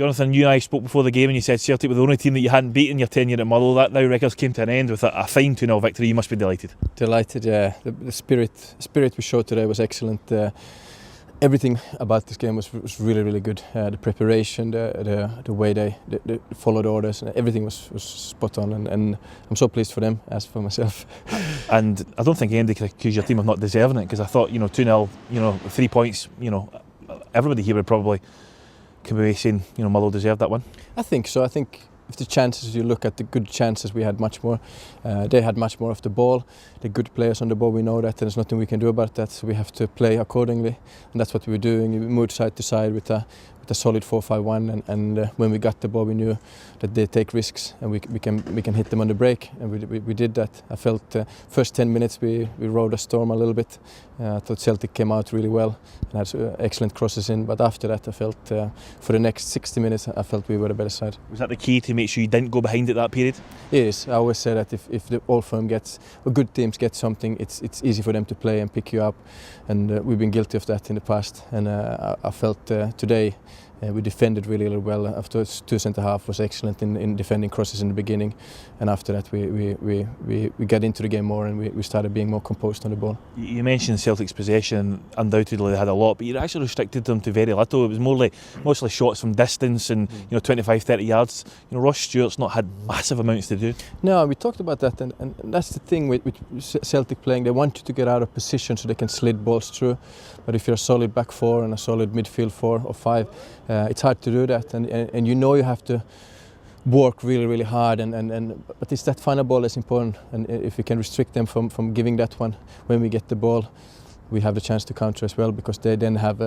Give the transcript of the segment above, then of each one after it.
Jonathan, you and I spoke before the game and you said Celtic were the only team that you hadn't beaten your tenure at Motherwell. That now records came to an end with a fine 2-0 victory. You must be delighted. Delighted, yeah. The spirit we showed today was excellent. Everything about this game was really, really good. The preparation, the way they followed orders, and everything was spot on. And I'm so pleased for them, as for myself. And I don't think anybody can accuse your team of not deserving it, because I thought, 2-0, 3 points, everybody here would probably come away saying, Motherwell deserved that one. I think so. I think if the chances, you look at the good chances, we had much more. They had much more of the ball. The good players on the ball, we know that, and there's nothing we can do about that. So we have to play accordingly, and that's what we were doing. We moved side to side with a solid 4-5-1, and when we got the ball, we knew that they take risks, and we can hit them on the break, and we did that. I felt first 10 minutes we rode a storm a little bit. I thought Celtic came out really well and had excellent crosses in, but after that I felt for the next 60 minutes I felt we were the better side. Was that the key to make sure you didn't go behind at that period? It is. I always say that if the old firm gets, or good teams get something, it's easy for them to play and pick you up, and we've been guilty of that in the past, and I felt today we defended really, really well. After two centre half was excellent in defending crosses in the beginning, and after that we got into the game more, and we started being more composed on the ball. You mentioned Celtic's possession. Undoubtedly they had a lot, but you actually restricted them to very little. It was mostly shots from distance and 25-30 yards. Ross Stewart's not had massive amounts to do. No, we talked about that, and that's the thing with Celtic playing. They want you to get out of position so they can slid balls through, but if you're a solid back four and a solid midfield 4 or 5, it's hard to do that, and you have to work really, really hard, but it's that final ball that's important, and if we can restrict them from giving that one when we get the ball, we have the chance to counter as well, because they then have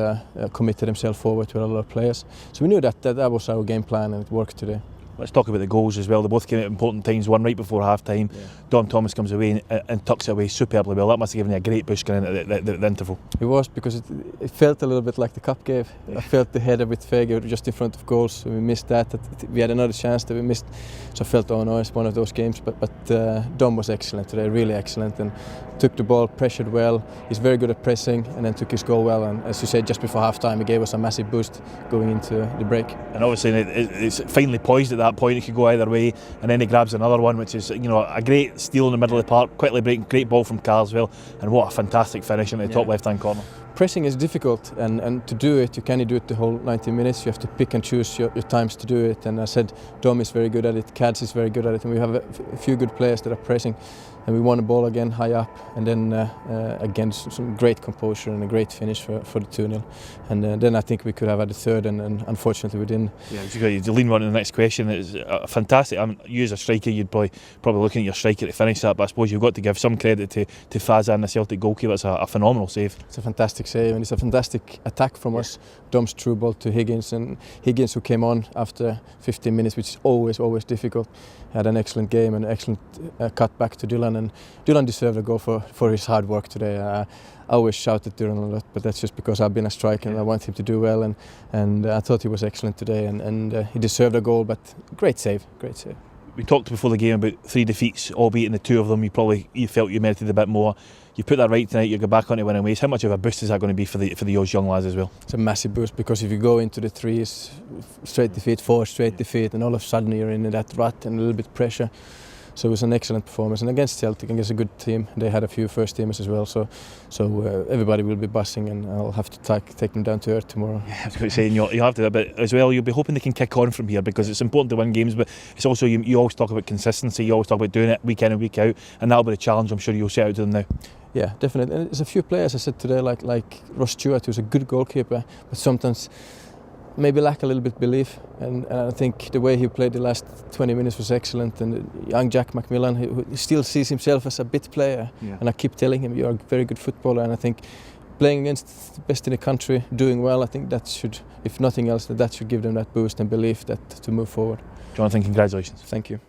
committed themselves forward to a lot of players. So we knew that was our game plan, and it worked today. Let's talk about the goals as well. They both came at important times, one right before half-time. Yeah. Dom Thomas comes away and tucks it away superbly well. That must have given you a great push going in at the interval. It was, because it felt a little bit like the cup game. Yeah. I felt the header with Fege just in front of goals, so we missed that. We had another chance that we missed, so I felt, oh no, it's one of those games. But Dom was excellent today, really excellent, and took the ball, pressured well. He's very good at pressing, and then took his goal well. And as you said, just before half-time, he gave us a massive boost going into the break. And obviously it's finely poised at that point. It could go either way, and then he grabs another one, which is a great steal in the middle of the park, quickly breaking, great ball from Carswell, and what a fantastic finish into the top left-hand corner. Pressing is difficult, and to do it, you can't do it the whole 90 minutes. You have to pick and choose your times to do it, and I said Dom is very good at it, Cads is very good at it, and we have a few good players that are pressing, and we won the ball again high up, and then again some great composure and a great finish for the 2-0, and then I think we could have had a third, and unfortunately we didn't. Yeah, you lean on to the next question. It's fantastic. You as a striker, you'd probably looking at your striker to finish that, but I suppose you've got to give some credit to Fazan, the Celtic goalkeeper. It's a phenomenal save. It's a fantastic save, and it's a fantastic attack from us. Dom's through ball to Higgins, and Higgins, who came on after 15 minutes, which is always difficult, had an excellent game and excellent cut back to Dylan, and Dylan deserved a goal for his hard work today. I always shout at Dylan a lot, but that's just because I've been a striker and I want him to do well, and I thought he was excellent today, and he deserved a goal, but great save. We talked before the game about 3 defeats, albeit in the 2 of them you felt you merited a bit more. You put that right tonight, you go back onto winning ways. How much of a boost is that going to be for the young lads as well? It's a massive boost, because if you go into the 3s, straight defeat, 4 straight defeat, and all of a sudden you're in that rut and a little bit pressure. So it was an excellent performance, and against Celtic, against a good team. They had a few first teamers as well, so everybody will be buzzing, and I'll have to take them down to earth tomorrow. Yeah, I was going to say, you have to, but as well, you'll be hoping they can kick on from here, because it's important to win games, but it's also, you always talk about consistency, you always talk about doing it week in and week out, and that'll be the challenge I'm sure you'll set out to them now. Yeah, definitely. And there's a few players I said today, like Ross Stewart, who's a good goalkeeper, but sometimes maybe lack a little bit belief, and I think the way he played the last 20 minutes was excellent, and young Jack McMillan, who still sees himself as a bit player, and I keep telling him, you're a very good footballer, and I think playing against the best in the country, doing well, I think that should, if nothing else, that should give them that boost and belief that to move forward. Jonathan, congratulations. Thank you.